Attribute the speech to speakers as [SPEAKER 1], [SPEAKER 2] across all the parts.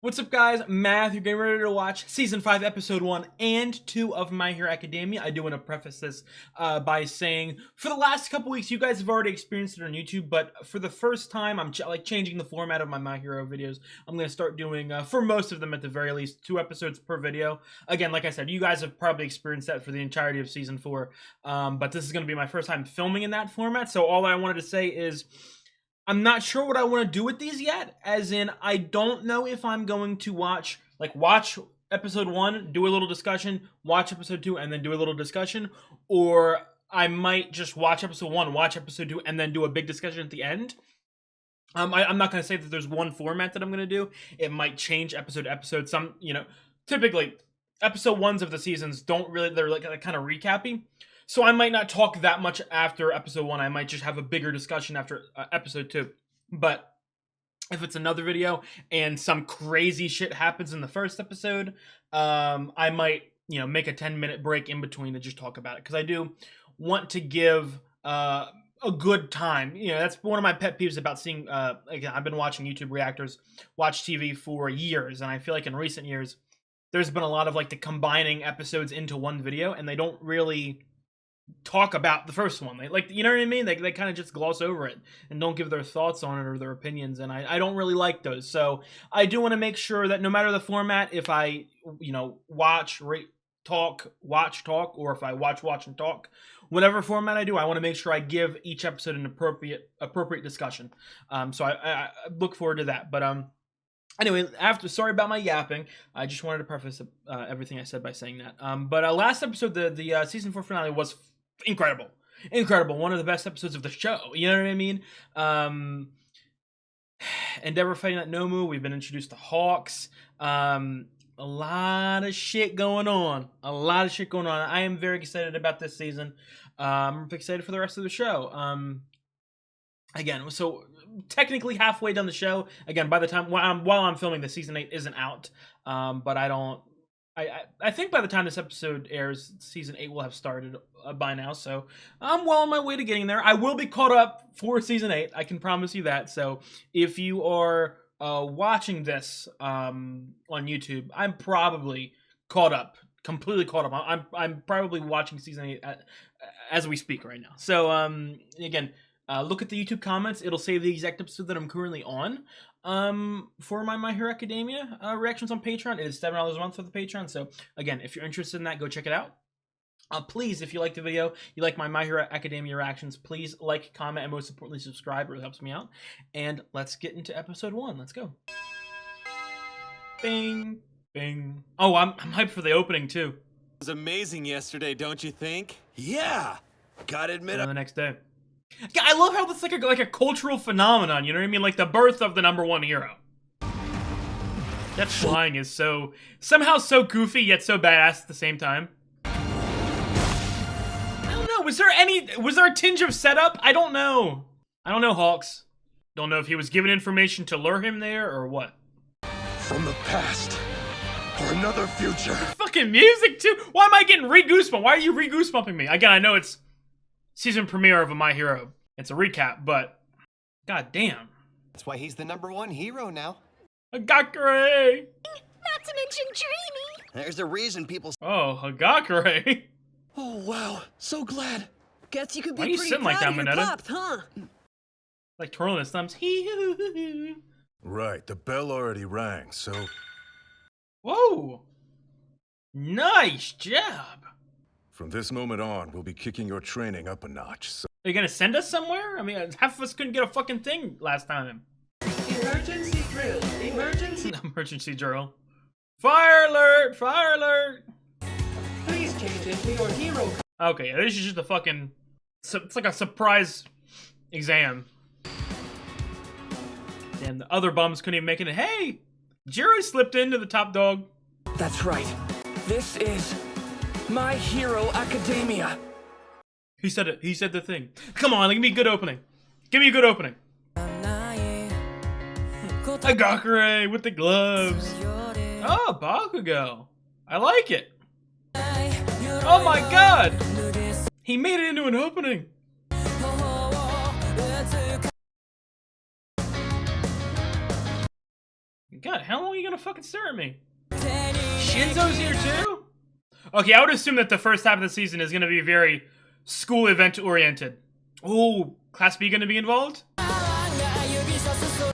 [SPEAKER 1] What's up, guys? Matthew, getting ready to watch Season 5, Episode 1 and 2 of My Hero Academia. I do want to preface this by saying, for the last couple weeks, you guys have already experienced it on YouTube, but for the first time, I'm changing the format of my Hero videos. I'm going to start doing, for most of them at the very least, 2 episodes per video. Again, like I said, you guys have probably experienced that for the entirety of Season 4, but this is going to be my first time filming in that format, so all I wanted to say is, I'm not sure what I want to do with these yet, as in, I don't know if I'm going to watch episode 1, do a little discussion, watch episode 2, and then do a little discussion, or I might just watch episode 1, watch episode 2, and then do a big discussion at the end. I'm not going to say that there's one format that I'm going to do. It might change episode to episode. Some, typically, episode 1s of the seasons don't really, they're like kind of recappy. So I might not talk that much after episode 1. I might just have a bigger discussion after episode 2. But if it's another video and some crazy shit happens in the first episode, I might, make a 10-minute break in between to just talk about it. Because I do want to give a good time. That's one of my pet peeves about seeing, again, I've been watching YouTube reactors watch TV for years. And I feel like in recent years, there's been a lot of the combining episodes into one video. And they don't really talk about the first one. They you know what I mean? They kind of just gloss over it and don't give their thoughts on it or their opinions, and I don't really like those. So I do want to make sure that no matter the format, if I watch, rate, talk, watch, talk, or if I watch and talk, whatever format I do, I want to make sure I give each episode an appropriate discussion. So I look forward to that. But anyway, sorry about my yapping. I just wanted to preface everything I said by saying that. But last episode, the season 4 finale was incredible. One of the best episodes of the show. You know what I mean? Endeavor fighting that Nomu. We've been introduced to Hawks. A lot of shit going on. I am very excited about this season. I'm excited for the rest of the show. Again, so technically halfway done the show. Again, by the time while I'm filming, the season 8 isn't out. But I think by the time this episode airs, season 8 will have started by now. So I'm well on my way to getting there. I will be caught up for season 8. I can promise you that. So if you are watching this on YouTube, I'm probably caught up. Completely caught up. I'm probably watching season 8 as we speak right now. So again. Look at the YouTube comments. It'll say the exact episode that I'm currently on for my Hero Academia reactions on Patreon. It is $7 a month for the Patreon. So, again, if you're interested in that, go check it out. Please, if you like the video, you like my Hero Academia reactions, please like, comment, and most importantly, subscribe. It really helps me out. And let's get into episode 1. Let's go. Bing, bing. Oh, I'm hyped for the opening, too.
[SPEAKER 2] It was amazing yesterday, don't you think?
[SPEAKER 3] Yeah, gotta admit.
[SPEAKER 1] The next day. Yeah, I love how this is like a cultural phenomenon, you know what I mean? Like the birth of the #1 hero. That flying is somehow so goofy, yet so badass at the same time. I don't know, was there a tinge of setup? I don't know, Hawks. Don't know if he was given information to lure him there, or what.
[SPEAKER 3] From the past, for another future.
[SPEAKER 1] Fucking music, too! Why am I getting re-goosebumped? Why are you re-goosebumping me? Again, I know it's season premiere of My Hero. It's a recap, but god damn.
[SPEAKER 4] That's why he's the #1 hero now.
[SPEAKER 1] Hagakure!
[SPEAKER 5] Not to mention dreamy.
[SPEAKER 4] There's a reason people.
[SPEAKER 1] Oh, Hagakure!
[SPEAKER 3] Oh wow, so glad.
[SPEAKER 5] Guess you could be
[SPEAKER 1] Why are you
[SPEAKER 5] pretty
[SPEAKER 1] sitting like
[SPEAKER 5] proud
[SPEAKER 1] that,
[SPEAKER 5] of your
[SPEAKER 1] Minetta?
[SPEAKER 5] pops, huh?
[SPEAKER 1] Like twirling his thumbs. Hee-hoo-hoo-hoo.
[SPEAKER 6] Right, the bell already rang, so...
[SPEAKER 1] Whoa! Nice job!
[SPEAKER 6] From this moment on, we'll be kicking your training up a notch, so...
[SPEAKER 1] Are you gonna send us somewhere? I mean, half of us couldn't get a fucking thing last time.
[SPEAKER 7] Emergency drill. Emergency.
[SPEAKER 1] Emergency drill. Fire alert! Fire alert!
[SPEAKER 7] Please change into your hero.
[SPEAKER 1] Okay, this is just a fucking... It's like a surprise exam. And the other bums couldn't even make it. Hey! Jiro slipped into the top dog.
[SPEAKER 7] That's right. This is My Hero Academia.
[SPEAKER 1] He said it. He said the thing. Come on, give me a good opening. Give me a good opening. Hagakure with the gloves. Oh, Bakugo. I like it. Oh my god. He made it into an opening. God, how long are you gonna fucking stare at me? Shinzo's here too? Okay, I would assume that the first half of the season is gonna be very school event oriented. Oh, Class B gonna be involved?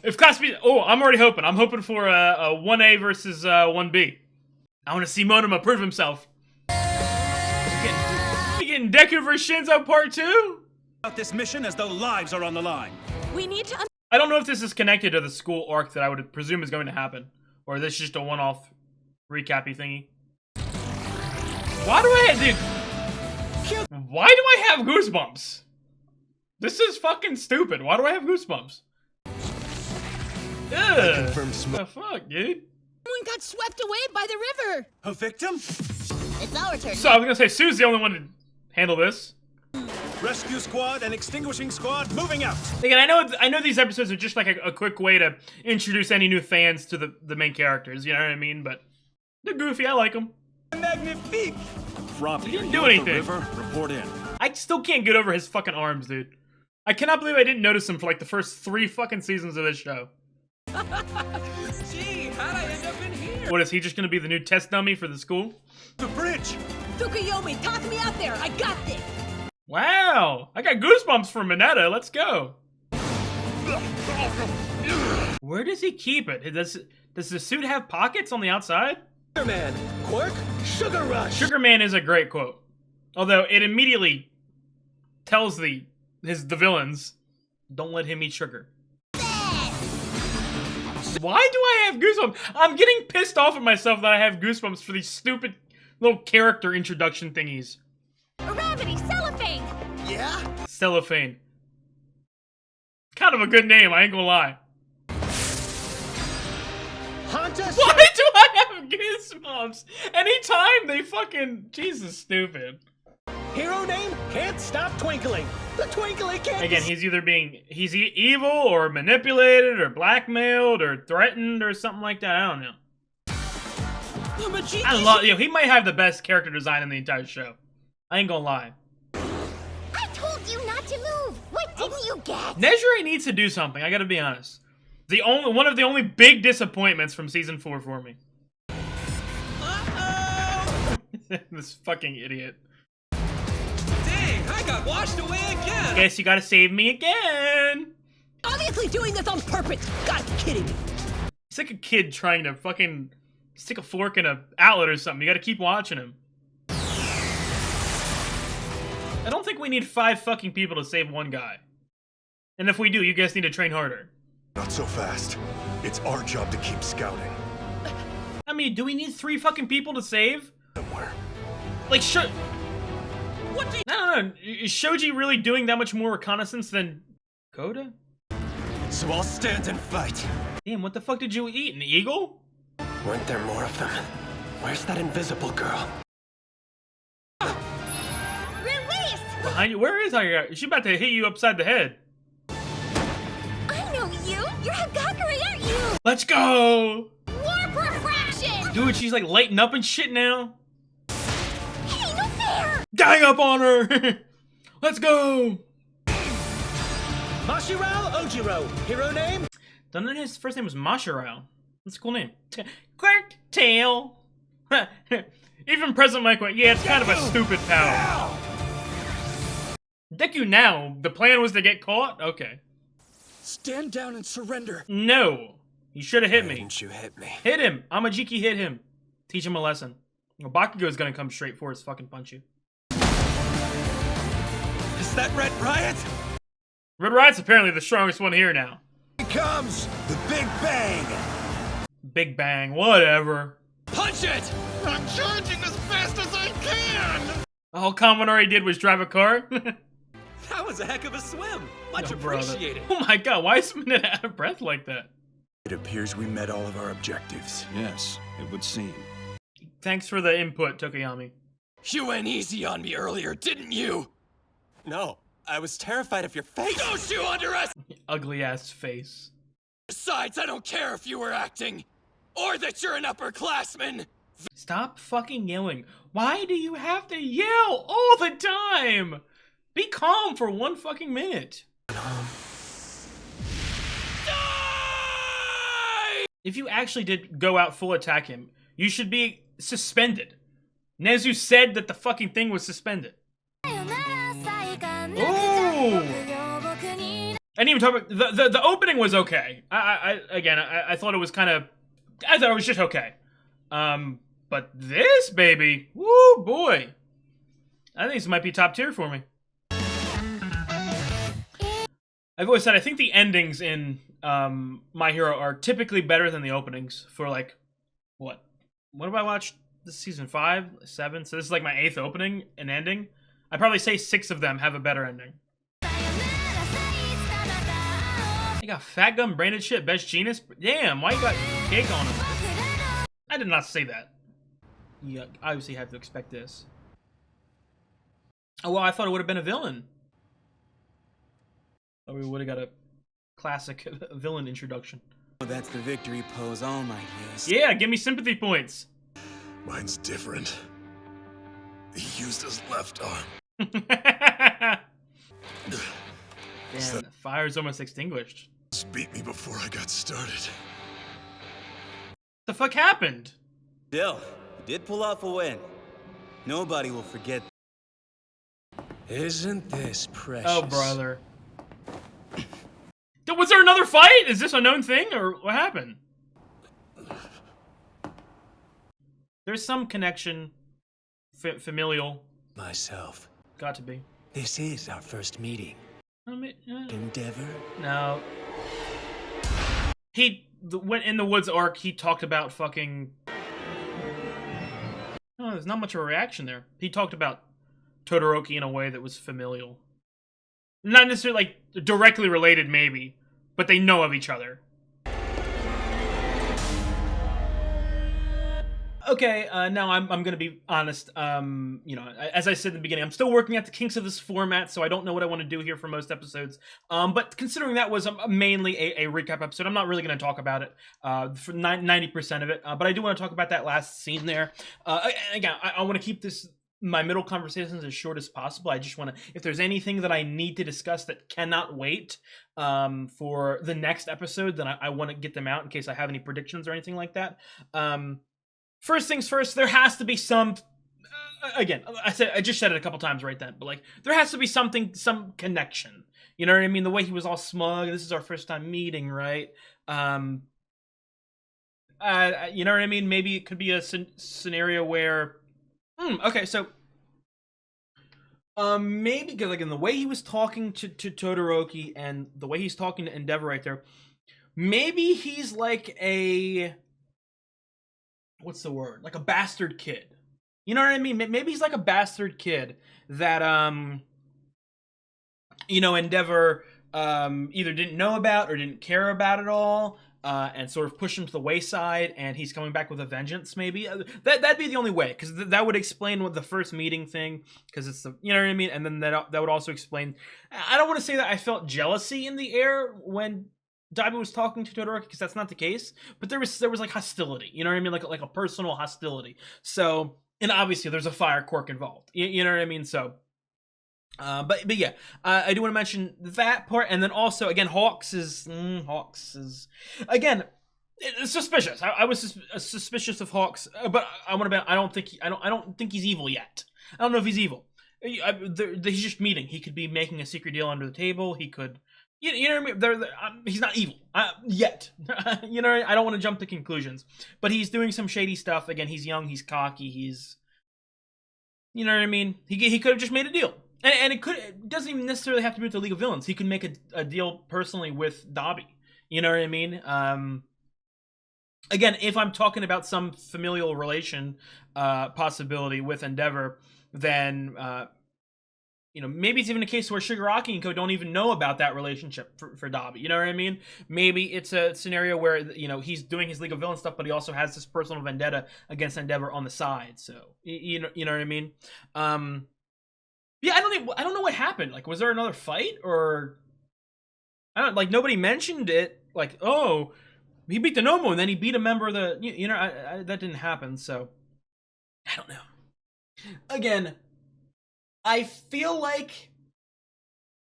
[SPEAKER 1] If Class B, oh, I'm already hoping. I'm hoping for a 1A versus 1B. I want to see Monoma prove himself. You getting Deku versus Shinzo Part 2?
[SPEAKER 8] About this mission as though lives are on the line.
[SPEAKER 5] We need to.
[SPEAKER 1] I don't know if this is connected to the school arc that I would presume is going to happen. Or this is just a one-off recappy thingy. Why do I have goosebumps? This is fucking stupid. Why do I have goosebumps? Ugh. The fuck, dude?
[SPEAKER 5] Someone got swept away by the river.
[SPEAKER 8] A victim?
[SPEAKER 5] It's our turn.
[SPEAKER 1] So I was gonna say Sue's the only one to handle this.
[SPEAKER 8] Rescue squad and extinguishing squad moving out.
[SPEAKER 1] Again, I know these episodes are just like a quick way to introduce any new fans to the main characters. You know what I mean? But they're goofy. I like them.
[SPEAKER 8] Magnifique. Froppy,
[SPEAKER 1] He didn't do anything.
[SPEAKER 8] River, report in.
[SPEAKER 1] I still can't get over his fucking arms, dude. I cannot believe I didn't notice him for like the first 3 fucking seasons of this show.
[SPEAKER 7] Gee, how'd I end up in here?
[SPEAKER 1] What, is he just gonna be the new test dummy for the school?
[SPEAKER 8] The bridge.
[SPEAKER 5] Tsukuyomi, toss me out there. I got this.
[SPEAKER 1] Wow! I got goosebumps from Mineta. Let's go. Where does he keep it? Does the suit have pockets on the outside?
[SPEAKER 7] Man, Quirk, Sugar Rush.
[SPEAKER 1] Sugar Man is a great quote. Although it immediately tells the villains, don't let him eat sugar. Why do I have goosebumps? I'm getting pissed off at myself that I have goosebumps for these stupid little character introduction thingies.
[SPEAKER 5] Gravity, cellophane.
[SPEAKER 4] Yeah?
[SPEAKER 1] Cellophane. Kind of a good name, I ain't gonna lie.
[SPEAKER 4] Hunter.
[SPEAKER 1] Why do I have goosebumps? Anytime they fucking... Jesus, stupid.
[SPEAKER 7] Hero name can't stop twinkling. The twinkling can't.
[SPEAKER 1] Again, he's either being... He's evil, or manipulated, or blackmailed, or threatened, or something like that. I don't know. I love... he might have the best character design in the entire show. I ain't gonna lie.
[SPEAKER 5] I told you not to move. What didn't you get?
[SPEAKER 1] Nejire needs to do something, I gotta be honest. One of the only big disappointments from season 4 for me. This fucking idiot.
[SPEAKER 7] Dang, I got washed away again.
[SPEAKER 1] Guess you gotta save me again.
[SPEAKER 5] Obviously doing this on purpose. Gotta be kidding me.
[SPEAKER 1] It's like a kid trying to fucking stick a fork in an outlet or something. You gotta keep watching him. I don't think we need 5 fucking people to save one guy. And if we do, you guys need to train harder.
[SPEAKER 6] Not so fast. It's our job to keep scouting.
[SPEAKER 1] I mean, do we need 3 fucking people to save?
[SPEAKER 6] Somewhere.
[SPEAKER 1] Like, what do you... No. Is Shoji really doing that much more reconnaissance than Koda?
[SPEAKER 8] So I'll stand and fight.
[SPEAKER 1] Damn, what the fuck did you eat? An eagle?
[SPEAKER 4] Weren't there more of them? Where's that invisible girl?
[SPEAKER 5] Release.
[SPEAKER 1] Behind you? Where is her? She's about to hit you upside the head.
[SPEAKER 5] I know you. You're Hagakure, aren't you?
[SPEAKER 1] Let's go!
[SPEAKER 5] Warp refraction.
[SPEAKER 1] Dude, she's like lighting up and shit now.
[SPEAKER 5] Hey, no fair.
[SPEAKER 1] Gang up on her! Let's go!
[SPEAKER 7] Mashirao Ojiro. Hero name?
[SPEAKER 1] Don't know his first name was Mashirao. That's a cool name. Quirk Tail. Even President Mike went, yeah, it's kind of a stupid power. Deku now? The plan was to get caught? Okay.
[SPEAKER 8] Stand down and surrender.
[SPEAKER 1] No. He should have hit me.
[SPEAKER 4] Didn't you hit me?
[SPEAKER 1] Hit him. Amajiki hit him. Teach him a lesson. Bakugo's gonna come straight for his fucking punch you.
[SPEAKER 8] Is that Red Riot?
[SPEAKER 1] Red Riot's apparently the strongest one here now.
[SPEAKER 3] Here comes the Big Bang.
[SPEAKER 1] Big Bang, whatever.
[SPEAKER 8] Punch it!
[SPEAKER 3] I'm charging as fast as I can.
[SPEAKER 1] All Kaminari did was drive a car?
[SPEAKER 8] That was a heck of a swim. Much
[SPEAKER 1] No, brother.
[SPEAKER 8] appreciated.
[SPEAKER 1] Oh my god, why is Mineta out of breath like that?
[SPEAKER 3] It appears we met all of our objectives.
[SPEAKER 8] Yes, it would seem.
[SPEAKER 1] Thanks for the input, Tokuyami.
[SPEAKER 8] You went easy on me earlier, didn't you?
[SPEAKER 2] No, I was terrified of your face.
[SPEAKER 8] Don't you underestimate?
[SPEAKER 1] Ugly ass face.
[SPEAKER 8] Besides, I don't care if you were acting. Or that you're an upperclassman.
[SPEAKER 1] Stop fucking yelling. Why do you have to yell all the time? Be calm for 1 fucking minute. if you actually did go out full attack him, you should be suspended. Nezu said that the fucking thing was suspended. Ooh! I didn't even talk about the opening was okay. I thought it was kind of, I thought it was just okay. But this baby, woo boy, I think this might be top tier for me. I've always said I think the endings in My Hero are typically better than the openings for like what have I watched this season 5, 7? So this is like my 8th opening and ending. I'd probably say 6 of them have a better ending. You got Fat Gum branded shit, best genus. Damn, why you got cake on him? I did not say that. You obviously have to expect this. Oh well, I thought it would have been a villain. Oh, we would have got a classic villain introduction.
[SPEAKER 9] Oh, that's the victory pose all might use.
[SPEAKER 1] Yeah, give me sympathy points.
[SPEAKER 6] Mine's different. He used his left arm.
[SPEAKER 1] Damn, the fire's almost extinguished.
[SPEAKER 6] Just beat me before I got started.
[SPEAKER 1] The fuck happened?
[SPEAKER 9] Still, you did pull off a win. Nobody will forget.
[SPEAKER 7] Isn't this precious?
[SPEAKER 1] Oh, brother. Was there another fight? Is this a known thing, or what happened? There's some connection. Familial.
[SPEAKER 7] Myself.
[SPEAKER 1] Got to be.
[SPEAKER 7] This is our first meeting. Endeavor?
[SPEAKER 1] No. He went in the woods arc. He talked about fucking. Oh, there's not much of a reaction there. He talked about Todoroki in a way that was familial, not necessarily like directly related, maybe, but they know of each other. Okay, now I'm gonna be honest. You know, as I said in the beginning, I'm still working out the kinks of this format, so I don't know what I want to do here for most episodes. But considering that was mainly a recap episode, I'm not really gonna talk about it for 90% of it. But I do want to talk about that last scene there. Again, I want to keep my middle conversations as short as possible. I just want to, if there's anything that I need to discuss that cannot wait for the next episode, then I want to get them out in case I have any predictions or anything like that. First things first, there has to be some, again, I just said it a couple times right then, but like, there has to be something, some connection. You know what I mean? The way he was all smug, this is our first time meeting, right? You know what I mean? Maybe it could be a scenario where, okay, so, maybe, because like in the way he was talking to Todoroki and the way he's talking to Endeavor right there, maybe he's like a, what's the word? Like a bastard kid. You know what I mean? Maybe he's like a bastard kid that, you know, Endeavor either didn't know about or didn't care about at all, and sort of pushed him to the wayside, and he's coming back with a vengeance, maybe. That'd be the only way, because that would explain what the first meeting thing, because it's the, you know what I mean? And then that would also explain, I don't want to say that I felt jealousy in the air when Daiba was talking to Todoroki, because that's not the case, but there was like hostility, you know what I mean, like a personal hostility. So, and obviously there's a fire quirk involved, you know what I mean. So, but yeah, I do want to mention that part, and then also again, Hawks is again suspicious. I was suspicious of Hawks, but I want to bet I don't think he's evil yet. I don't know if he's evil. He's just meeting. He could be making a secret deal under the table. He could. You know what I mean? He's not evil yet. You know, I don't want to jump to conclusions, but he's doing some shady stuff. Again, he's young, he's cocky, he's, you know what I mean? He could have just made a deal, and it doesn't even necessarily have to be with the League of Villains. He could make a deal personally with Dabi. You know what I mean? Again, if I'm talking about some familial relation possibility with Endeavor, then. You know, maybe it's even a case where Shigaraki and Co don't even know about that relationship for Dabi. You know what I mean? Maybe it's a scenario where, you know, he's doing his League of Villains stuff, but he also has this personal vendetta against Endeavor on the side. So, you know what I mean? Yeah, I don't know what happened. Like, was there another fight, or I don't, like, nobody mentioned it. Like, oh, he beat the Nomo and then he beat a member of the, you know, that didn't happen. So, I don't know. Again, I feel like,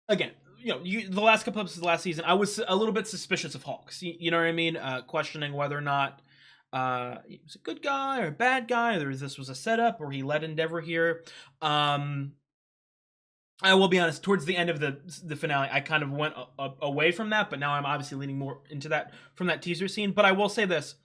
[SPEAKER 1] again, the last couple episodes of the last season, I was a little bit suspicious of Hawks. You know what I mean? Questioning whether or not he was a good guy or a bad guy, or this was a setup, or he led Endeavor here. I will be honest, towards the end of the finale, I kind of went away from that, but now I'm obviously leaning more into that from that teaser scene. But I will say this.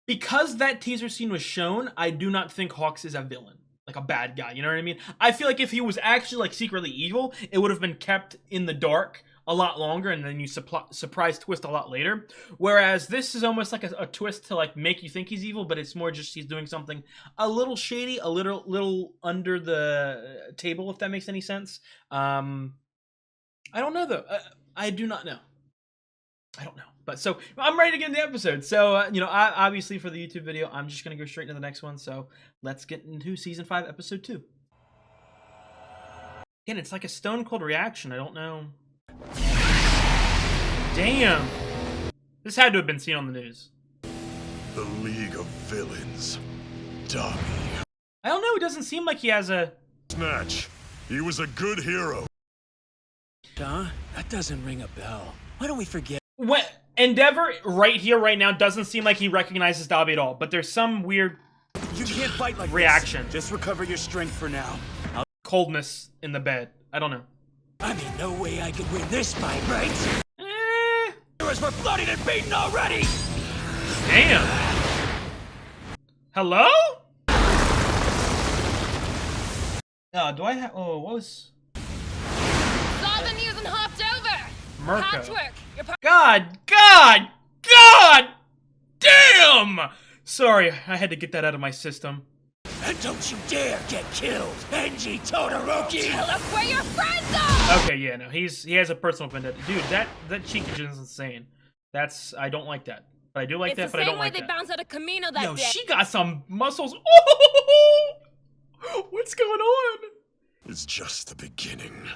[SPEAKER 1] Because that teaser scene was shown, I do not think Hawks is a villain. Like a bad guy, you know what I mean? I feel like if he was actually like secretly evil, it would have been kept in the dark a lot longer, and then you surprise twist a lot later. Whereas this is almost like a twist to like make you think he's evil, but it's more just he's doing something a little shady, a little under the table, if that makes any sense. I don't know though. I do not know. I don't know. But so I'm ready to get in the episode. So obviously for the YouTube video, I'm just gonna go straight into the next one. So let's get into season 5, episode 2. Again, it's like a stone cold reaction. I don't know. Damn. This had to have been seen on the news.
[SPEAKER 6] The League of Villains. Dobby.
[SPEAKER 1] I don't know. It doesn't seem like he has a...
[SPEAKER 6] Snatch. He was a good hero.
[SPEAKER 7] Huh? That doesn't ring a bell. Why don't we forget?
[SPEAKER 1] What? Endeavor right here, right now, doesn't seem like he recognizes Dobby at all. But there's some weird...
[SPEAKER 9] You can't fight like
[SPEAKER 1] reaction.
[SPEAKER 9] This. Just recover your strength for now.
[SPEAKER 1] Coldness in the bed. I don't know.
[SPEAKER 7] I mean, no way I could win this fight, right? Heroes were bloodied and beaten already!
[SPEAKER 1] Damn. Hello? Do I have... Oh, what was...
[SPEAKER 5] Saw the news and hopped over.
[SPEAKER 1] Mirko.
[SPEAKER 5] Patchwork.
[SPEAKER 1] God damn! Sorry, I had to get that out of my system.
[SPEAKER 7] And don't you dare get killed, Enji Todoroki!
[SPEAKER 5] Tell us where your friends are!
[SPEAKER 1] Okay, yeah, no, he has a personal vendetta. Dude, that Chikajin is insane. I don't like that. But I do like that, but I don't like that.
[SPEAKER 5] It's the same way they bounced out of Camino that
[SPEAKER 1] Yo,
[SPEAKER 5] day.
[SPEAKER 1] she got some muscles. Oh! What's going on?
[SPEAKER 6] It's just the beginning.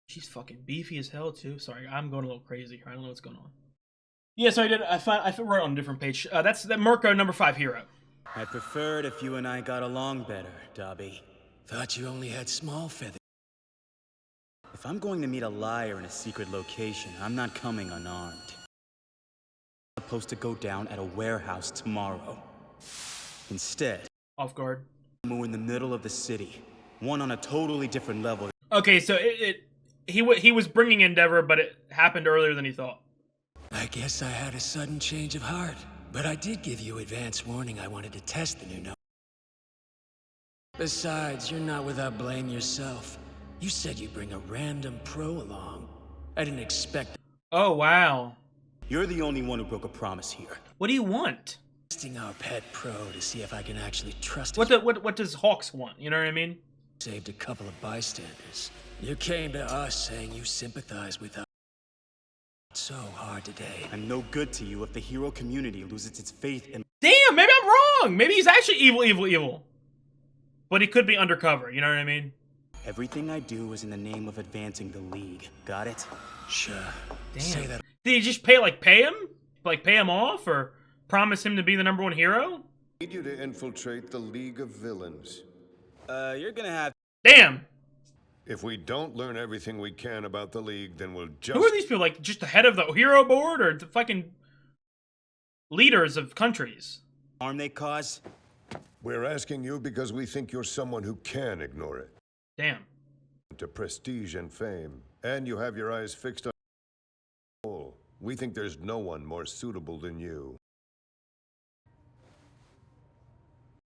[SPEAKER 1] She's fucking beefy as hell, too. Sorry, I'm going a little crazy here. I don't know what's going on. Yeah, so I wrote on a different page. That's that Mirko number 5 hero.
[SPEAKER 9] I preferred if you and I got along better, Dobby.
[SPEAKER 7] Thought you only had small feathers.
[SPEAKER 9] If I'm going to meet a liar in a secret location, I'm not coming unarmed. I'm supposed to go down at a warehouse tomorrow. Instead,
[SPEAKER 1] Off guard.
[SPEAKER 9] we're in the middle of the city. One on a totally different level.
[SPEAKER 1] Okay, so he was bringing Endeavor, but it happened earlier than he thought.
[SPEAKER 7] I guess I had a sudden change of heart. But I did give you advance warning I wanted to test the new note. Besides, you're not without blame yourself. You said you'd bring a random pro along. I didn't expect...
[SPEAKER 1] Oh, wow.
[SPEAKER 9] You're the only one who broke a promise here.
[SPEAKER 1] What do you want?
[SPEAKER 7] Testing our pet pro to see if I can actually trust
[SPEAKER 1] it. What does Hawks want? You know what I mean?
[SPEAKER 7] Saved a couple of bystanders. You came to us saying you sympathize with us. So hard today.
[SPEAKER 9] I'm no good to you if the hero community loses its faith in...
[SPEAKER 1] Damn, maybe I'm wrong. Maybe he's actually evil. But he could be undercover, you know what I mean?
[SPEAKER 9] Everything I do is in the name of advancing the League. Got it?
[SPEAKER 7] Sure.
[SPEAKER 1] Damn.
[SPEAKER 7] Say that.
[SPEAKER 1] Did he just pay him? Like pay him off? Or promise him to be the number 1 hero?
[SPEAKER 3] I need you to infiltrate the League of Villains.
[SPEAKER 9] You're gonna have...
[SPEAKER 1] Damn.
[SPEAKER 3] If we don't learn everything we can about the League, then we'll just...
[SPEAKER 1] Who are these people? Like, just the head of the hero board? Or the fucking leaders of countries?
[SPEAKER 9] Harm they cause?
[SPEAKER 3] We're asking you because we think you're someone who can ignore it.
[SPEAKER 1] Damn.
[SPEAKER 3] To prestige and fame. And you have your eyes fixed on... We think there's no one more suitable than you.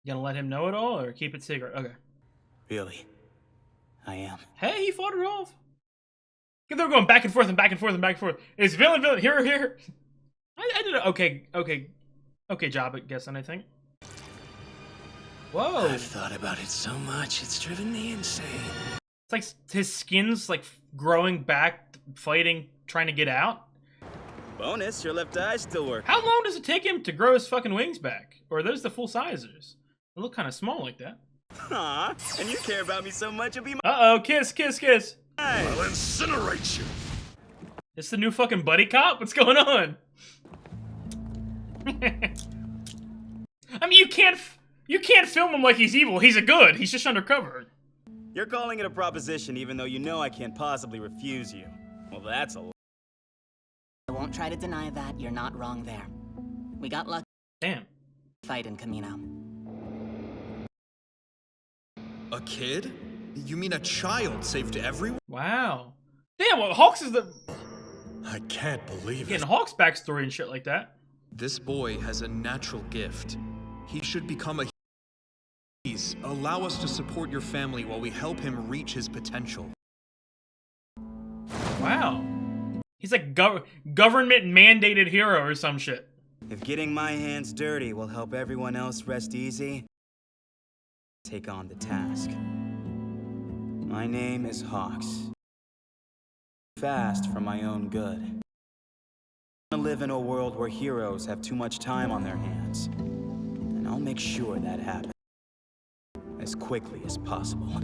[SPEAKER 1] You gonna let him know it all, or keep it secret? Okay.
[SPEAKER 9] Really? I am.
[SPEAKER 1] Hey, he fought it off. They're going back and forth and back and forth and back and forth. It's villain, here. I did a okay job at guessing, I think. Whoa.
[SPEAKER 7] I've thought about it so much, it's driven me insane.
[SPEAKER 1] It's like his skin's like growing back, fighting, trying to get out.
[SPEAKER 9] Bonus, your left eye still works.
[SPEAKER 1] How long does it take him to grow his fucking wings back? Or are those the full sizers? They look kind of small like that.
[SPEAKER 9] Aw, and you care about me so much, it'll be my...
[SPEAKER 1] Uh-oh, kiss.
[SPEAKER 6] I'll incinerate you.
[SPEAKER 1] It's the new fucking buddy cop? What's going on? I mean, you can't film him like he's evil. He's a good. He's just undercover.
[SPEAKER 9] You're calling it a proposition even though you know I can't possibly refuse you. Well, that's a lie.
[SPEAKER 10] I won't try to deny that. You're not wrong there. We got lucky.
[SPEAKER 1] Damn.
[SPEAKER 10] Fight in Camino.
[SPEAKER 6] A kid? You mean a child saved everyone?
[SPEAKER 1] Wow. Damn, well, Hawks is the...
[SPEAKER 6] I can't believe it.
[SPEAKER 1] Getting Hawks backstory and shit like that.
[SPEAKER 6] This boy has a natural gift. He should become a... Please, allow us to support your family while we help him reach his potential.
[SPEAKER 1] Wow. He's like government mandated hero or some shit.
[SPEAKER 9] If getting my hands dirty will help everyone else rest easy, take on the task. My name is Hawks. Fast for my own good. I live in a world where heroes have too much time on their hands, and I'll make sure that happens as quickly as possible.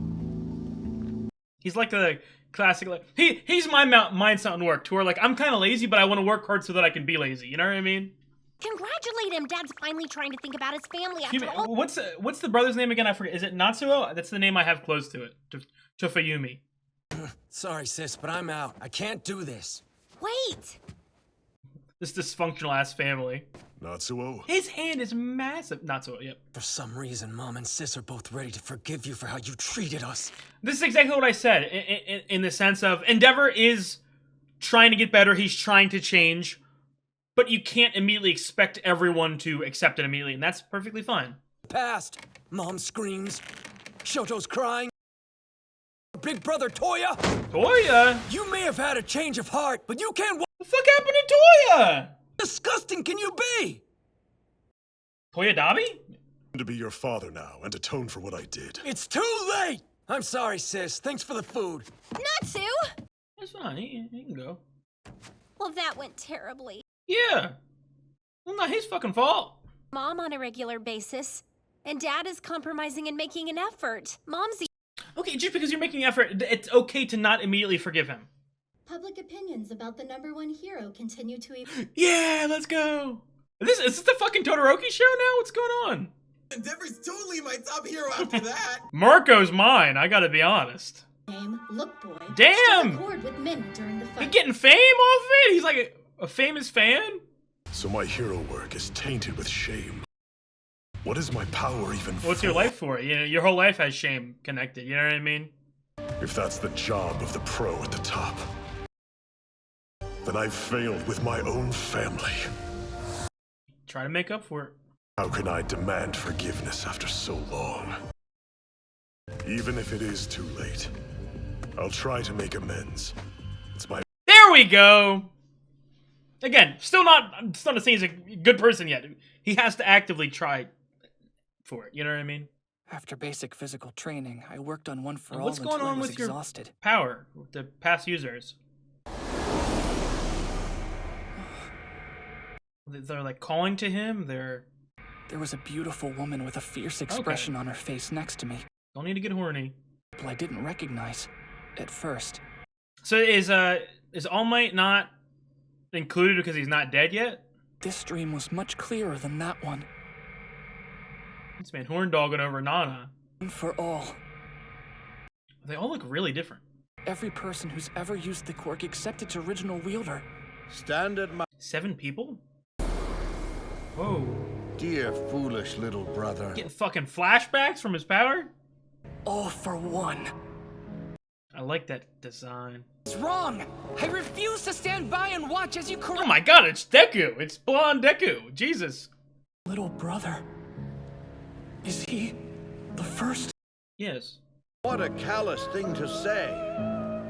[SPEAKER 1] He's like the classic, like, he's my mindset on work, to where, like, I'm kind of lazy, but I want to work hard so that I can be lazy. You know what I mean?
[SPEAKER 5] Congratulate him. Dad's finally trying to think about his family after all.
[SPEAKER 1] What's the brother's name again? I forget. Is it Natsuo? That's the name I have close to it. To Fayumi.
[SPEAKER 7] Sorry, sis, but I'm out. I can't do this.
[SPEAKER 5] Wait.
[SPEAKER 1] This dysfunctional ass family.
[SPEAKER 6] Natsuo?
[SPEAKER 1] His hand is massive. Natsuo, yep.
[SPEAKER 7] For some reason, Mom and Sis are both ready to forgive you for how you treated us.
[SPEAKER 1] This is exactly what I said, in the sense of Endeavor is trying to get better. He's trying to change, but you can't immediately expect everyone to accept it immediately, and that's perfectly fine.
[SPEAKER 7] Past. Mom screams. Shoto's crying. Big brother Toya.
[SPEAKER 1] Toya?
[SPEAKER 7] You may have had a change of heart, but you can't.
[SPEAKER 1] What the fuck happened to Toya?
[SPEAKER 7] Disgusting can you be?
[SPEAKER 1] Toya Dabi?
[SPEAKER 6] To be your father now and atone for what I did.
[SPEAKER 7] It's too late. I'm sorry, sis. Thanks for the food.
[SPEAKER 5] Natsu!
[SPEAKER 1] That's fine. He can go.
[SPEAKER 5] Well, that went terribly.
[SPEAKER 1] Yeah. Well, not his fucking fault.
[SPEAKER 5] Mom on a regular basis, and Dad is compromising and making an effort. Mom's the...
[SPEAKER 1] Okay, just because you're making effort, it's okay to not immediately forgive him.
[SPEAKER 11] Public opinions about the #1 hero continue to evolve.
[SPEAKER 1] Yeah, let's go. Is this the fucking Todoroki show now? What's going on?
[SPEAKER 12] Endeavor's totally my top hero after that.
[SPEAKER 1] Marco's mine, I gotta be honest.
[SPEAKER 11] Name Look Boy.
[SPEAKER 1] Damn!
[SPEAKER 11] Struck a chord with Min during the fight.
[SPEAKER 1] He's getting fame off it? He's like a famous fan?
[SPEAKER 6] So my hero work is tainted with shame. What is my power even for?
[SPEAKER 1] What's your life for? You know, your whole life has shame connected, you know what I mean?
[SPEAKER 6] If that's the job of the pro at the top, then I've failed with my own family.
[SPEAKER 1] Try to make up for it.
[SPEAKER 6] How can I demand forgiveness after so long? Even if it is too late, I'll try to make amends. It's my...
[SPEAKER 1] There we go! Again, still not saying he's a good person yet. He has to actively try for it, you know what I mean?
[SPEAKER 13] After basic physical training, I worked on One for All
[SPEAKER 1] What's going
[SPEAKER 13] until I
[SPEAKER 1] on
[SPEAKER 13] was
[SPEAKER 1] with
[SPEAKER 13] exhausted.
[SPEAKER 1] your power, with the past users? They're like calling to him,
[SPEAKER 13] There was a beautiful woman with a fierce expression on her face next to me.
[SPEAKER 1] Don't need to get horny.
[SPEAKER 13] People I didn't recognize at first.
[SPEAKER 1] So is All Might not included because he's not dead yet?
[SPEAKER 13] This dream was much clearer than that one.
[SPEAKER 1] This man horn dogging over Nana.
[SPEAKER 13] One for all.
[SPEAKER 1] They all look really different.
[SPEAKER 13] Every person who's ever used the quirk except its original wielder.
[SPEAKER 3] Stand at my...
[SPEAKER 1] 7 people? Whoa.
[SPEAKER 3] Dear foolish little brother.
[SPEAKER 1] Getting fucking flashbacks from his power?
[SPEAKER 13] All for one.
[SPEAKER 1] I like that design.
[SPEAKER 13] It's wrong! I refuse to stand by and watch as you correct—
[SPEAKER 1] Oh my god, it's Deku! It's blonde Deku! Jesus.
[SPEAKER 13] Little brother. Is he the first?
[SPEAKER 1] Yes.
[SPEAKER 14] What a callous thing to say.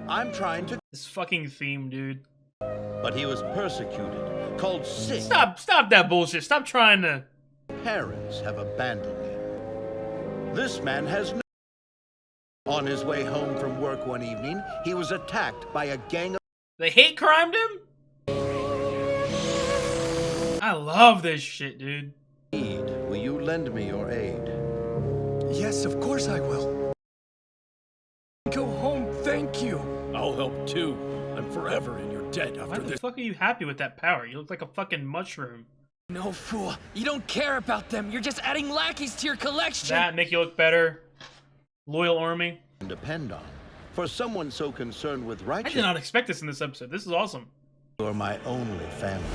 [SPEAKER 14] I'm trying to...
[SPEAKER 1] This fucking theme, dude.
[SPEAKER 14] But he was persecuted, called sick.
[SPEAKER 1] Stop that bullshit. Stop trying to...
[SPEAKER 14] Parents have abandoned him. This man has no... On his way home from work one evening, he was attacked by a gang of...
[SPEAKER 1] They hate crimed him? I love this shit, dude.
[SPEAKER 14] Will you lend me your aid?
[SPEAKER 7] Yes, of course I will. Go home, thank you.
[SPEAKER 15] I'll help too. I'm forever in your debt after
[SPEAKER 1] Why the fuck are you happy with that power? You look like a fucking mushroom.
[SPEAKER 13] No, fool. You don't care about them. You're just adding lackeys to your collection.
[SPEAKER 1] That make you look better. Loyal army.
[SPEAKER 14] depend on. For someone so concerned with
[SPEAKER 1] I
[SPEAKER 14] righteousness,
[SPEAKER 1] did not expect this in this episode. This is awesome.
[SPEAKER 14] you're my only family.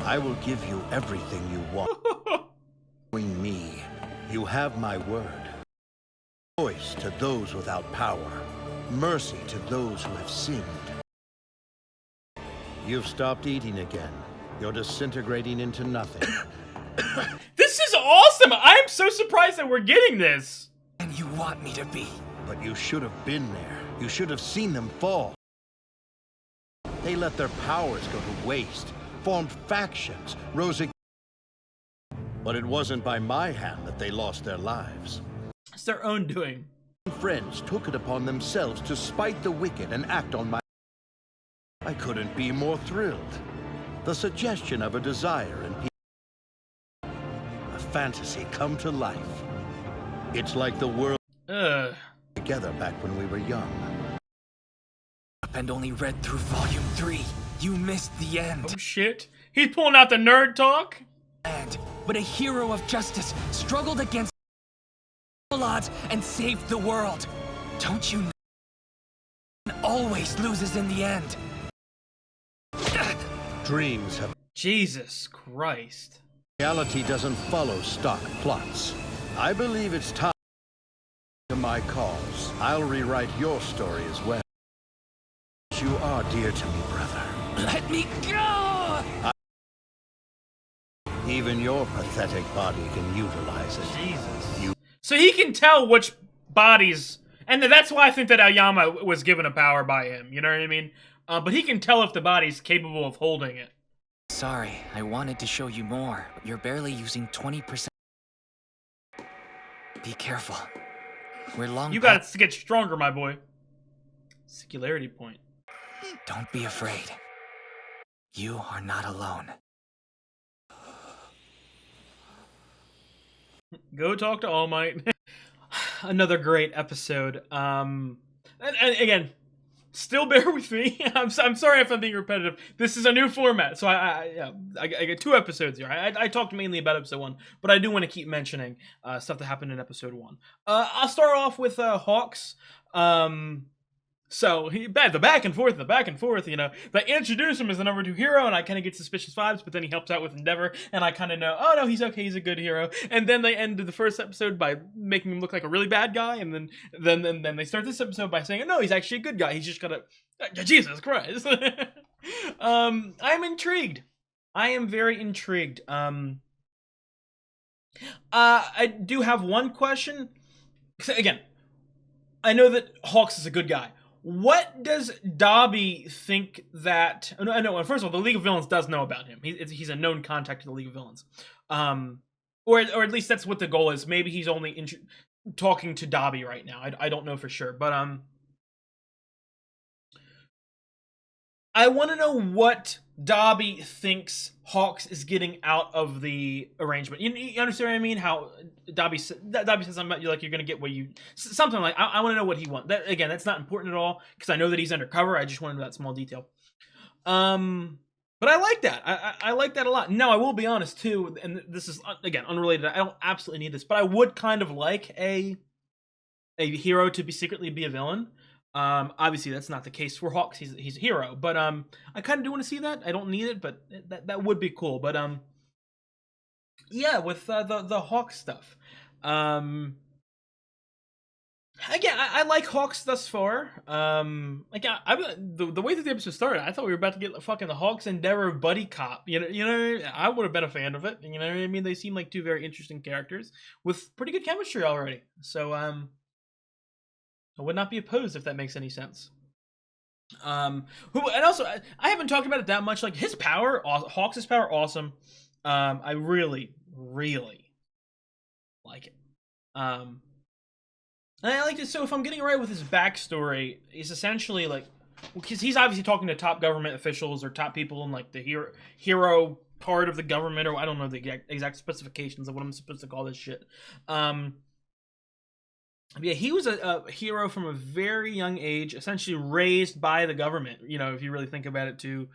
[SPEAKER 14] I will give you everything you want. Knowing me, you have my word. Voice to those without power. Mercy to those who have sinned. You've stopped eating again. You're disintegrating into nothing.
[SPEAKER 1] This is awesome! I'm so surprised that we're getting this.
[SPEAKER 7] And you want me to be.
[SPEAKER 14] But you should have been there. You should have seen them fall. They let their powers go to waste, formed factions, rose against. But it wasn't by my hand that they lost their lives.
[SPEAKER 1] It's their own doing.
[SPEAKER 14] Friends took it upon themselves to spite the wicked and act on my... I couldn't be more thrilled. The suggestion of a desire in people. A fantasy come to life. It's like the world together back when we were young.
[SPEAKER 7] And only read through Volume 3. You missed the end.
[SPEAKER 1] Oh shit. He's pulling out the nerd talk.
[SPEAKER 7] But a hero of justice struggled against odds and saved the world. Don't you know? Always loses in the end.
[SPEAKER 14] Dreams have...
[SPEAKER 1] Jesus Christ.
[SPEAKER 14] Reality doesn't follow stock plots. I believe it's time to my cause. I'll rewrite your story as well. You are dear to me, brother.
[SPEAKER 7] Let me go!
[SPEAKER 14] Even your pathetic body can utilize it.
[SPEAKER 1] Jesus. So he can tell which bodies, and that's why I think that Aoyama was given a power by him, you know what I mean? But he can tell if the body's capable of holding it.
[SPEAKER 7] Sorry, I wanted to show you more, but you're barely using 20%. Be careful. We're long.
[SPEAKER 1] You got to get stronger, my boy. Singularity point.
[SPEAKER 7] Don't be afraid. You are not alone.
[SPEAKER 1] Go talk to All Might. Another great episode. And again, still bear with me. I'm sorry if I'm being repetitive. This is a new format, so I get 2 episodes here. I talked mainly about episode 1, but I do want to keep mentioning stuff that happened in episode 1. I'll start off with Hawks. So the back and forth, you know. They introduce him as the number 2 hero, and I kind of get suspicious vibes, but then he helps out with Endeavor, and I kind of know, oh no, he's okay, he's a good hero. And then they ended the first episode by making him look like a really bad guy, and then they start this episode by saying, no, he's actually a good guy. He's just gotta, Jesus Christ. I'm intrigued. I am very intrigued. I do have one question. Again, I know that Hawks is a good guy. What does Dobby think that... No, first of all, the League of Villains does know about him. He's a known contact to the League of Villains. Or at least that's what the goal is. Maybe he's only talking to Dobby right now. I don't know for sure. But I want to know what Dobby thinks Hawks is getting out of the arrangement. You understand what I mean? How Dobby says something about you, like you're going to get what you... Something like... I want to know what he wants. Again, that's not important at all, because I know that he's undercover. I just want to know that small detail. But I like that. I like that a lot. Now, I will be honest, too, and this is, again, unrelated. I don't absolutely need this, but I would kind of like a hero to secretly be a villain. Obviously that's not the case for Hawks. He's a hero, but I kind of do want to see that. I don't need it, but that would be cool. But yeah, with the Hawks stuff. Again, I like Hawks thus far. Like the way that the episode started, I thought we were about to get fucking the Hawks Endeavor buddy cop. You know, I would have been a fan of it. You know what I mean? They seem like 2 very interesting characters with pretty good chemistry already. So I would not be opposed if that makes any sense. And also, I haven't talked about it that much. Like his power, Hawks' power, awesome. I really, really like it. And I like it. So if I'm getting it right with his backstory, he's essentially like, because he's obviously talking to top government officials or top people in like the hero part of the government, or I don't know the exact specifications of what I'm supposed to call this shit. Yeah, he was a hero from a very young age, essentially raised by the government, you know, if you really think about it, to,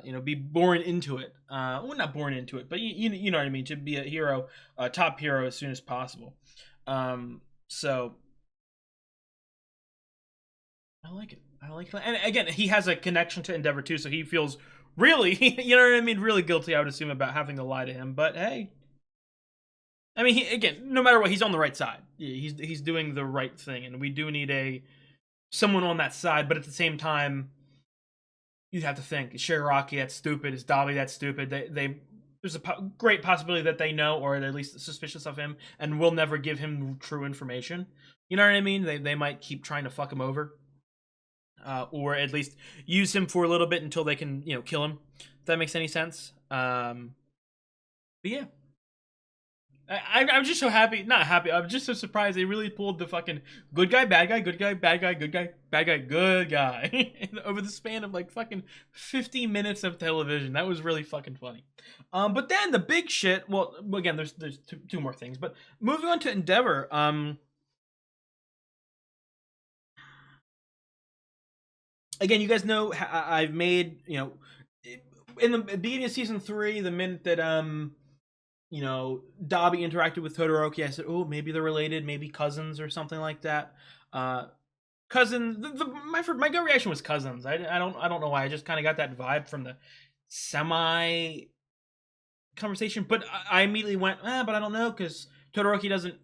[SPEAKER 1] you know, be born into it. Well, not born into it, but you know what I mean, to be a hero, top hero as soon as possible. So I like it. I like it. And again, he has a connection to Endeavor too, so he feels really, you know what I mean, really guilty, I would assume, about having to lie to him. But hey, I mean, again, no matter what, he's on the right side. He's doing the right thing, and we do need someone on that side. But at the same time, you have to think: is Shigaraki that's stupid? Is Dabi that's stupid? There's a great possibility that they know, or they're at least suspicious of him, and will never give him true information. You know what I mean? They might keep trying to fuck him over, or at least use him for a little bit until they can, kill him. If that makes any sense. But yeah. I'm just so happy. Not happy. I'm just so surprised they really pulled the fucking good guy, bad guy, good guy, bad guy, good guy, bad guy, good guy over the span of like fucking 50 minutes of television. That was really fucking funny. But then the big shit. Well, again, there's two more things. But moving on to Endeavor. Again, you guys know I've made in the beginning of season 3, the minute that Dabi interacted with Todoroki, I said, oh, maybe they're related, maybe cousins or something like that. Cousins. My gut reaction was cousins. I don't know why. I just kind of got that vibe from the semi conversation, but I immediately went, but I don't know, because Todoroki doesn't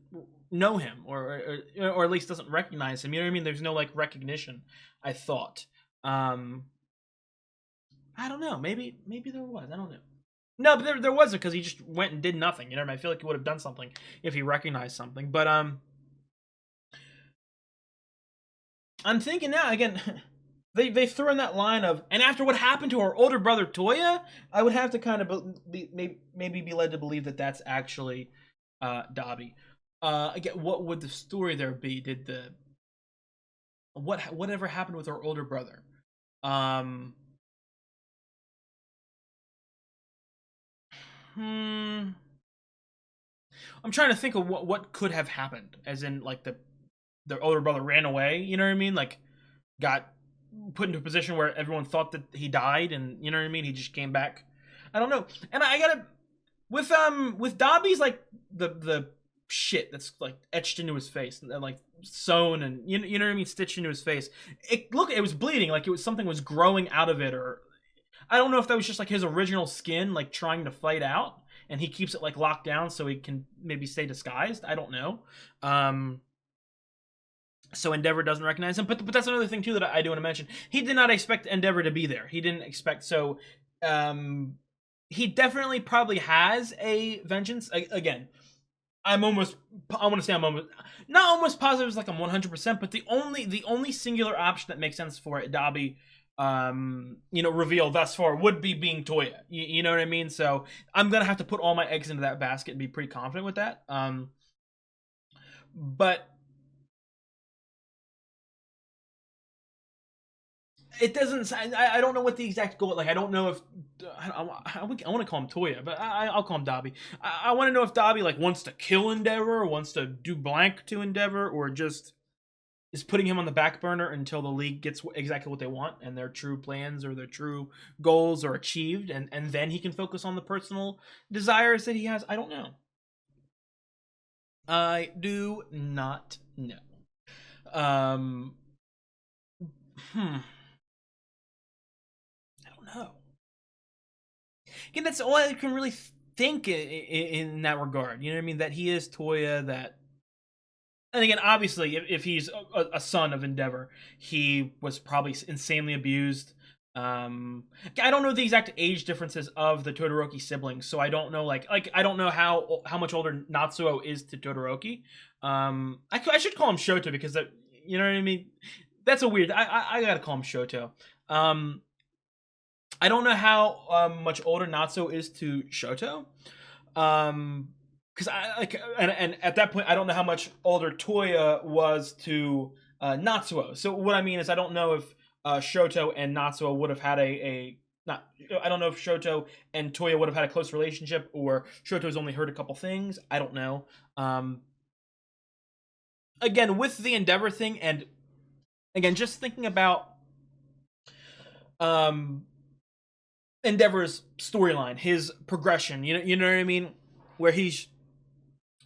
[SPEAKER 1] know him, or at least doesn't recognize him. You know what I mean? There's no like recognition. I thought. I don't know. Maybe there was. I don't know. No, but there wasn't, because he just went and did nothing. You know what I mean? I feel like he would have done something if he recognized something. But I'm thinking now, again, they threw in that line of, and after what happened to our older brother Toya, I would have to kind of maybe be led to believe that that's actually Dabi. Again, what would the story there be? Did whatever happened with our older brother? I'm trying to think of what could have happened, as in like the older brother ran away, you know what I mean? Like got put into a position where everyone thought that he died, and you know what I mean? He just came back. I don't know. And I gotta with Dabi's like the shit that's like etched into his face and like sewn and you know what I mean, stitched into his face. It was bleeding, like something was growing out of it, or I don't know if that was just like his original skin, like trying to fight out, and he keeps it like locked down so he can maybe stay disguised. I don't know. So Endeavor doesn't recognize him, but that's another thing too that I do want to mention. He did not expect Endeavor to be there. He didn't expect. So he definitely probably has a vengeance. Again, I want to say I'm almost not almost positive. It's like I'm 100%. But the only singular option that makes sense for Dabi, reveal thus far would be being Toya. You know what I mean? So I'm gonna have to put all my eggs into that basket and be pretty confident with that. But it doesn't. I don't know what the exact goal. Like I don't know if I want to call him Toya, but I'll call him Dabi. I want to know if Dabi like wants to kill Endeavor, or wants to do blank to Endeavor, or just is putting him on the back burner until the league gets exactly what they want and their true plans or their true goals are achieved, and then he can focus on the personal desires that he has. I don't know. I do not know. I don't know. Again, that's all I can really think in that regard. You know what I mean? That he is Toya, that. And again, obviously, if he's a son of Endeavor, he was probably insanely abused. I don't know the exact age differences of the Todoroki siblings, so I don't know like I don't know how much older Natsuo is to Todoroki. I should call him Shoto, because that, you know what I mean. That's a weird. I gotta call him Shoto. I don't know how much older Natsuo is to Shoto. Because I like, and at that point, I don't know how much older Toya was to Natsuo. So what I mean is, I don't know if Shoto and Natsuo would have had I don't know if Shoto and Toya would have had a close relationship, or Shoto's only heard a couple things. I don't know. Again, with the Endeavor thing, and again, just thinking about Endeavor's storyline, his progression. You know what I mean, where he's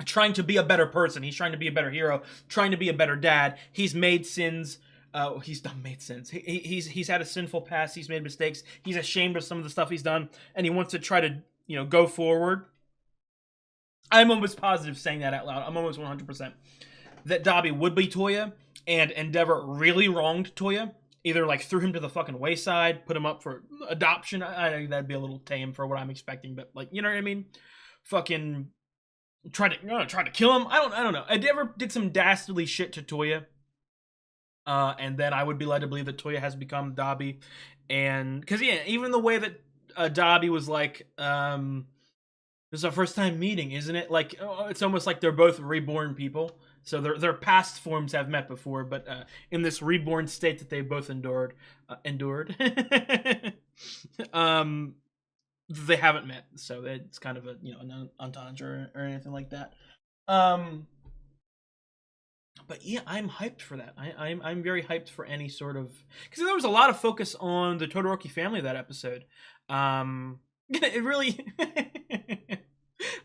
[SPEAKER 1] trying to be a better person. He's trying to be a better hero, trying to be a better dad. He's made sins. He's done made sins. He's had a sinful past. He's made mistakes. He's ashamed of some of the stuff he's done, and he wants to try to, go forward. I'm almost positive saying that out loud. I'm almost 100% that Dobby would be Toya, and Endeavor really wronged Toya. Either like threw him to the fucking wayside, put him up for adoption. I think that'd be a little tame for what I'm expecting, but like, you know what I mean? Fucking try to kill him. I don't know. Endeavor did some dastardly shit to Toya. And then I would be led to believe that Toya has become Dobby. And because even the way that Dobby was like, this is our first time meeting, isn't it? Like, it's almost like they're both reborn people. So their past forms have met before, but in this reborn state that they both endured, they haven't met. So it's kind of a an entendre or anything like that. But yeah, I'm hyped for that. I'm very hyped for any sort of, because there was a lot of focus on the Todoroki family that episode. It really.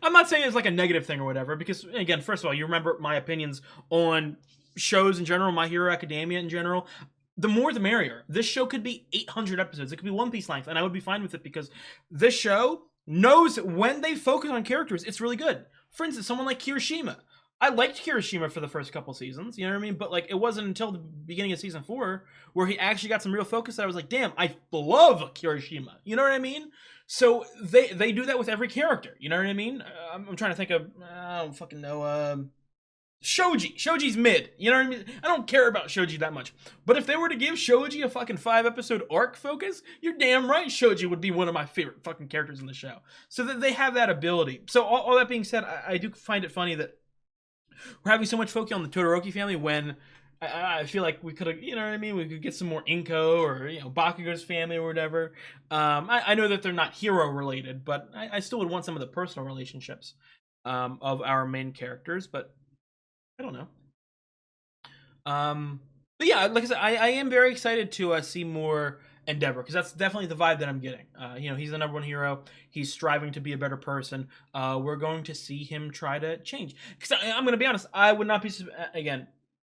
[SPEAKER 1] I'm not saying it's like a negative thing or whatever, because again, first of all, you remember my opinions on shows in general, My Hero Academia in general. The more the merrier. This show could be 800 episodes. It could be One Piece length, and I would be fine with it, because this show knows when they focus on characters, it's really good. For instance, someone like Kirishima. I liked Kirishima for the first couple seasons, you know what I mean? But like, it wasn't until the beginning of season 4 where he actually got some real focus that I was like, damn, I love Kirishima. You know what I mean? So they do that with every character. You know what I mean? I'm trying to think of, I don't fucking know, Shoji. Shoji's mid. You know what I mean? I don't care about Shoji that much. But if they were to give Shoji a fucking 5-episode arc focus, you're damn right Shoji would be one of my favorite fucking characters in the show. So that they have that ability. So all that being said, I do find it funny that we're having so much focus on the Todoroki family when I feel like we could have, you know what I mean? We could get some more Inko or, Bakugo's family or whatever. I know that they're not hero related, but I still would want some of the personal relationships of our main characters, but I don't know. But yeah, like I said, I am very excited to see more Endeavor, because that's definitely the vibe that I'm getting. He's the #1 hero. He's striving to be a better person. We're going to see him try to change. Because I'm going to be honest, I would not be, again,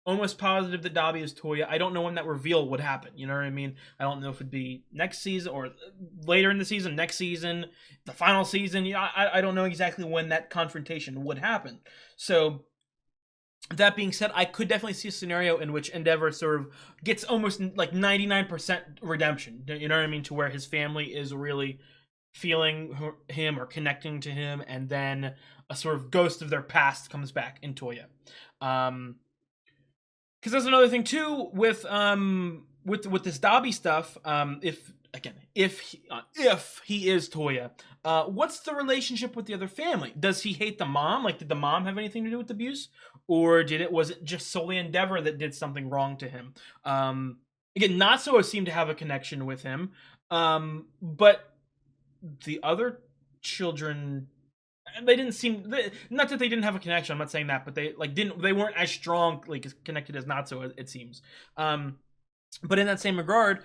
[SPEAKER 1] almost positive that Dobby is Toya. I don't know when that reveal would happen. You know what I mean? I don't know if it'd be next season or later in the season, next season, the final season. I don't know exactly when that confrontation would happen. So that being said, I could definitely see a scenario in which Endeavor sort of gets almost like 99% redemption. You know what I mean? To where his family is really feeling him or connecting to him, and then a sort of ghost of their past comes back in Toya. Because there's another thing too with this Dobby stuff. If he is Toya, what's the relationship with the other family? Does he hate the mom? Like, did the mom have anything to do with the abuse, or was it just solely Endeavor that did something wrong to him? Again, Natsuo seemed to have a connection with him, but the other children, they didn't seem, not that they didn't have a connection, I'm not saying that, but they weren't as strong, like, as connected as Natsuo, it seems. But in that same regard,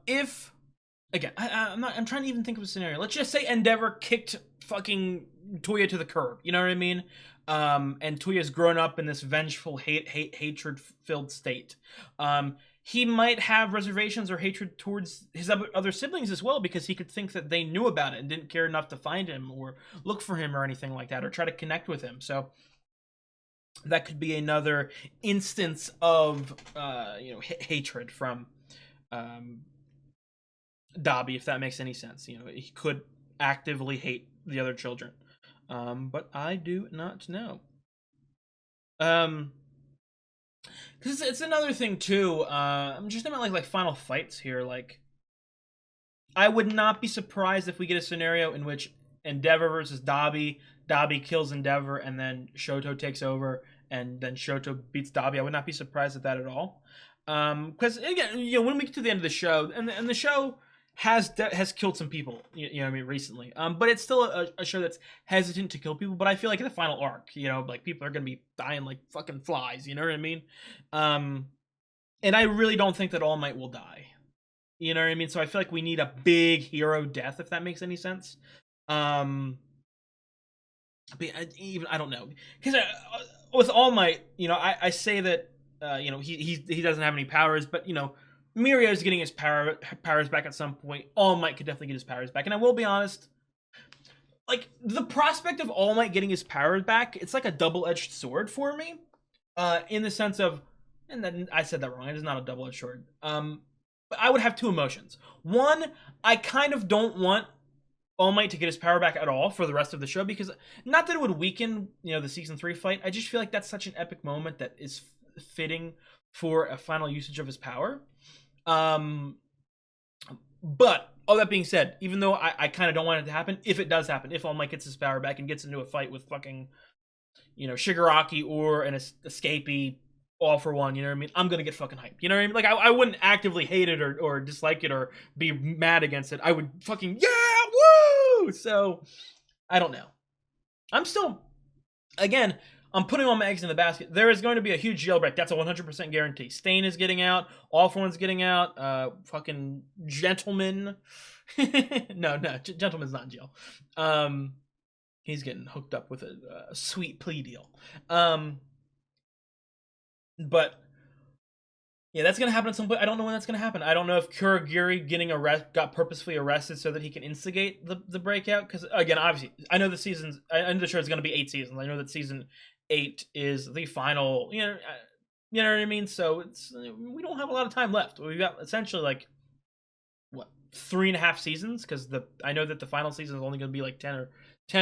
[SPEAKER 1] if, again, I'm trying to even think of a scenario. Let's just say Endeavor kicked fucking Toya to the curb, you know what I mean? And Toya's grown up in this vengeful, hatred-filled state. He might have reservations or hatred towards his other siblings as well, because he could think that they knew about it and didn't care enough to find him or look for him or anything like that, or try to connect with him. So that could be another instance of hatred from Dobby, if that makes any sense. He could actively hate the other children, but I do not know. Because it's another thing too. I'm just about like final fights here. Like, I would not be surprised if we get a scenario in which Endeavor versus Dobby kills Endeavor, and then Shoto takes over, and then Shoto beats Dobby. I would not be surprised at that at all. Because again, when we get to the end of the show, and the show has killed some people, what I mean, recently. But it's still a show that's hesitant to kill people. But I feel like in the final arc, like, people are gonna be dying like fucking flies. You know what I mean? And I really don't think that All Might will die. You know what I mean? So I feel like we need a big hero death, if that makes any sense. I don't know, because with All Might, I say that he doesn't have any powers, but Mirio's getting his powers back at some point. All Might could definitely get his powers back, and I will be honest, like the prospect of All Might getting his powers back, it's like a double-edged sword for me, in the sense of, and then I said that wrong. It is not a double-edged sword. But I would have two emotions. One, I kind of don't want All Might to get his power back at all for the rest of the show, because not that it would weaken, the season 3 fight. I just feel like that's such an epic moment that is fitting for a final usage of his power. But all that being said, even though I kind of don't want it to happen, if it does happen, if All Might gets his power back and gets into a fight with fucking, Shigaraki or an escapee, All For One, you know what I mean? I'm gonna get fucking hyped. You know what I mean? Like I wouldn't actively hate it or dislike it or be mad against it. I would fucking woo! So I don't know. I'm putting all my eggs in the basket. There is going to be a huge jailbreak. That's a 100% guarantee. Stain is getting out. All For One's getting out. Fucking Gentleman. No, Gentleman's not in jail. He's getting hooked up with a sweet plea deal. But yeah, that's gonna happen at some point. I don't know when that's gonna happen. I don't know if Kurogiri got purposefully arrested so that he can instigate the breakout. Because again, obviously, I know the show is gonna be 8 seasons. I know that season 8 is the final. You know what I mean. So we don't have a lot of time left. We've got essentially like 3.5 seasons, because I know that the final season is only gonna be like 10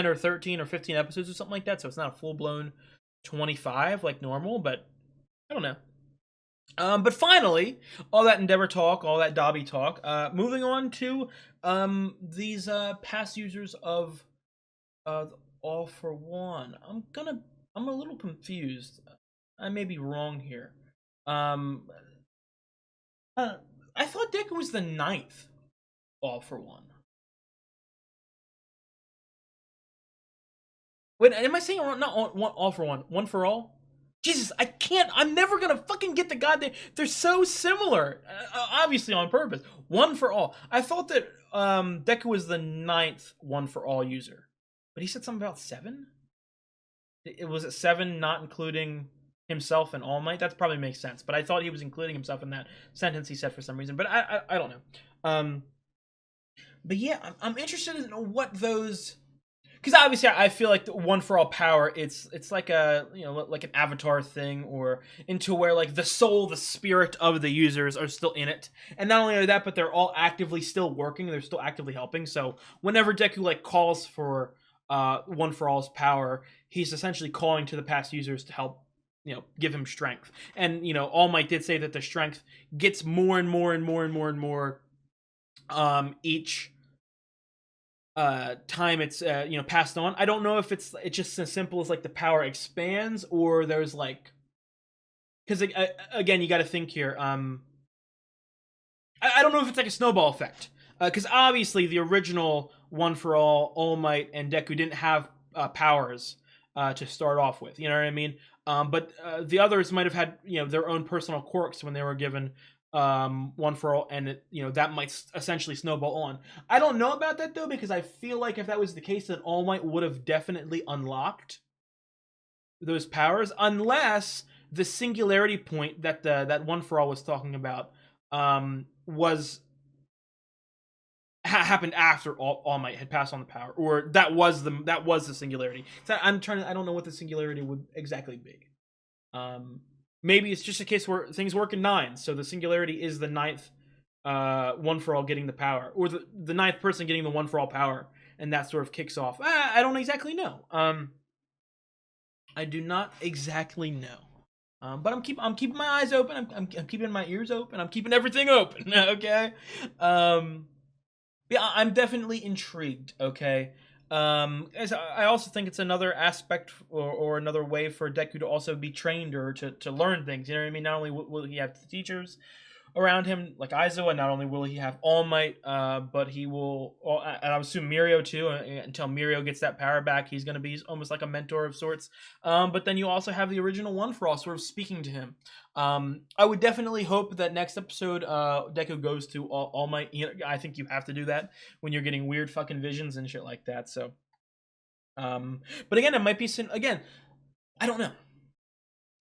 [SPEAKER 1] or 13 or 15 episodes or something like that. So it's not a full blown 25 like normal, but I don't know. But finally, all that Endeavor talk, all that Dobby talk, moving on to these past users of All For One. I'm a little confused. I may be wrong here. I thought Deku was the 9th All For One. Wait, am I saying it wrong? Not All For One. One for All? Jesus, I'm never gonna fucking get the goddamn. They're so similar. Obviously on purpose. One for All. I thought that Deku was the 9th One For All user. But he said something about 7? Was it 7 not including himself and All Might? That probably makes sense. But I thought he was including himself in that sentence he said for some reason. But I don't know. But yeah, I'm interested in what those... Because obviously, I feel like the One For All power, it's like a like an avatar thing, or into where like the soul, the spirit of the users are still in it, and not only that, but they're all actively still working. They're still actively helping. So whenever Deku like calls for One For All's power, he's essentially calling to the past users to help give him strength. And All Might did say that the strength gets more and more and more and more and more each time it's passed on. I don't know if it's just as simple as like the power expands, or there's like, because again, you got to think here. I don't know if it's like a snowball effect, because obviously the original One For All Might and Deku didn't have powers to start off with. You know what I mean? But the others might have had their own personal quirks when they were given One For All, and that might essentially snowball on. I don't know about that though, because I feel like if that was the case, then All Might would have definitely unlocked those powers, unless the singularity point that that One For All was talking about happened after All Might had passed on the power, or that was the singularity. So I don't know what the singularity would exactly be. Maybe it's just a case where things work in 9, so the singularity is the 9th One For All getting the power, or the 9th person getting the One For All power, and that sort of kicks off. I don't exactly know. I do not exactly know. But I'm keeping my eyes open. I'm keeping my ears open. I'm keeping everything open. Okay. Yeah, I'm definitely intrigued. Okay. I also think it's another aspect or another way for Deku to also be trained or to learn things. You know what I mean? Not only will he have the teachers around him like Aizawa, not only will he have All Might, but he will, and I would assume Mirio too, until Mirio gets that power back, he's going to be almost like a mentor of sorts. But then you also have the original One For All sort of speaking to him. I would definitely hope that next episode Deku goes to All Might. I think you have to do that when you're getting weird fucking visions and shit like that. So But again, it might be again. I don't know.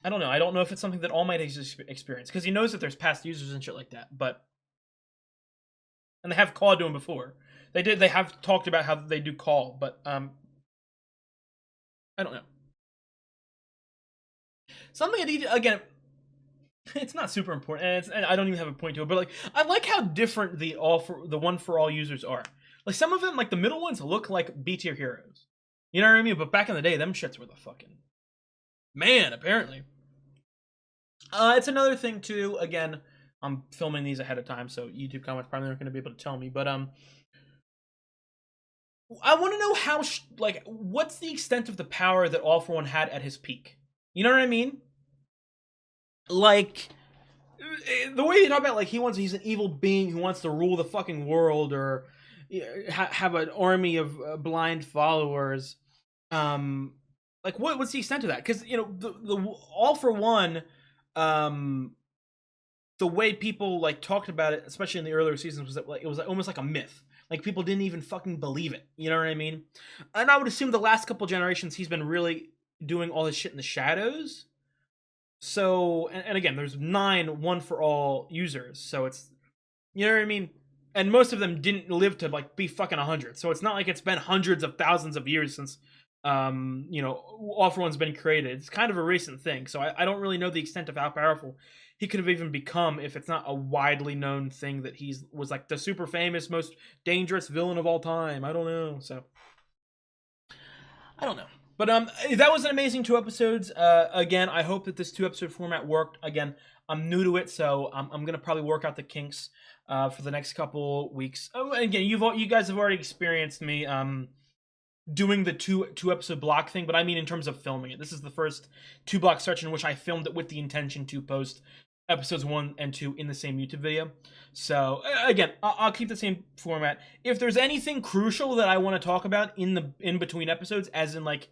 [SPEAKER 1] I don't know. I don't know if it's something that All Might has experienced because he knows that there's past users and shit like that. But and they have called to him before. They have talked about how they do call, but I don't know. Something I need again. It's not super important, and I don't even have a point to it. But like, I like how different the one for all users are. Like some of them, like the middle ones, look like B tier heroes. You know what I mean? But back in the day, them shits were the fucking man. Apparently, it's another thing too. Again, I'm filming these ahead of time, so YouTube comments probably aren't going to be able to tell me. But I want to know how, like, what's the extent of the power that All for One had at his peak? You know what I mean? Like, the way they talk about, like, he's an evil being who wants to rule the fucking world or have an army of blind followers. Like, what's the extent of that? Because, you know, the All for One, the way people, like, talked about it, especially in the earlier seasons, was that, like, it was almost like a myth. Like, people didn't even fucking believe it. You know what I mean? And I would assume the last couple generations, he's been really doing all his shit in the shadows. So, and again, there's 9 one for all users. So it's, you know what I mean? And most of them didn't live to, like, be fucking 100. So it's not like it's been hundreds of thousands of years since, you know, All for One's been created. It's kind of a recent thing. So I don't really know the extent of how powerful he could have even become if it's not a widely known thing that was like the super famous, most dangerous villain of all time. I don't know. So I don't know. But that was an amazing 2 episodes. Again, I hope that this 2-episode format worked. Again, I'm new to it, so I'm gonna probably work out the kinks for the next couple weeks. Oh, again, you guys have already experienced me doing the 2-episode block thing, but I mean in terms of filming it. This is the first 2-block stretch in which I filmed it with the intention to post episodes 1 and 2 in the same YouTube video. So again, I'll keep the same format. If there's anything crucial that I want to talk about in between episodes, as in like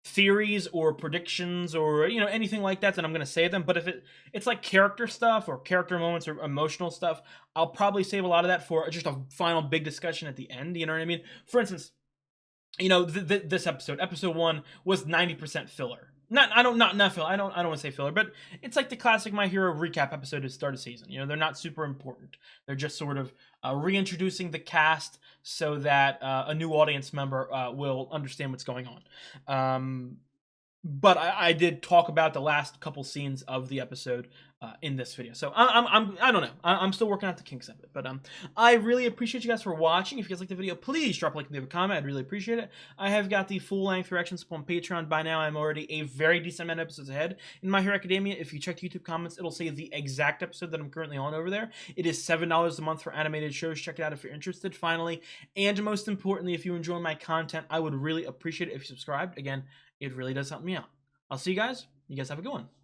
[SPEAKER 1] theories or predictions or, you know, anything like that, then I'm gonna say them. But if it's like character stuff or character moments or emotional stuff, I'll probably save a lot of that for just a final big discussion at the end. You know what I mean? For instance, you know, this episode 1 was 90% filler. Not filler. I don't want to say filler, but it's like the classic My Hero recap episode to start a season. You know, they're not super important. They're just sort of reintroducing the cast so that a new audience member will understand what's going on. But I did talk about the last couple scenes of the episode in this video, so I don't know. I'm still working out the kinks of it, but I really appreciate you guys for watching. If you guys like the video, please drop a like and leave a comment. I'd really appreciate it. I have got the full-length reactions on Patreon. By now, I'm already a very decent amount of episodes ahead. In My Hero Academia, if you check the YouTube comments, it'll say the exact episode that I'm currently on over there. It is $7 a month for animated shows. Check it out if you're interested. Finally, and most importantly, if you enjoy my content, I would really appreciate it if you subscribed. Again, it really does help me out. I'll see you guys. You guys have a good one.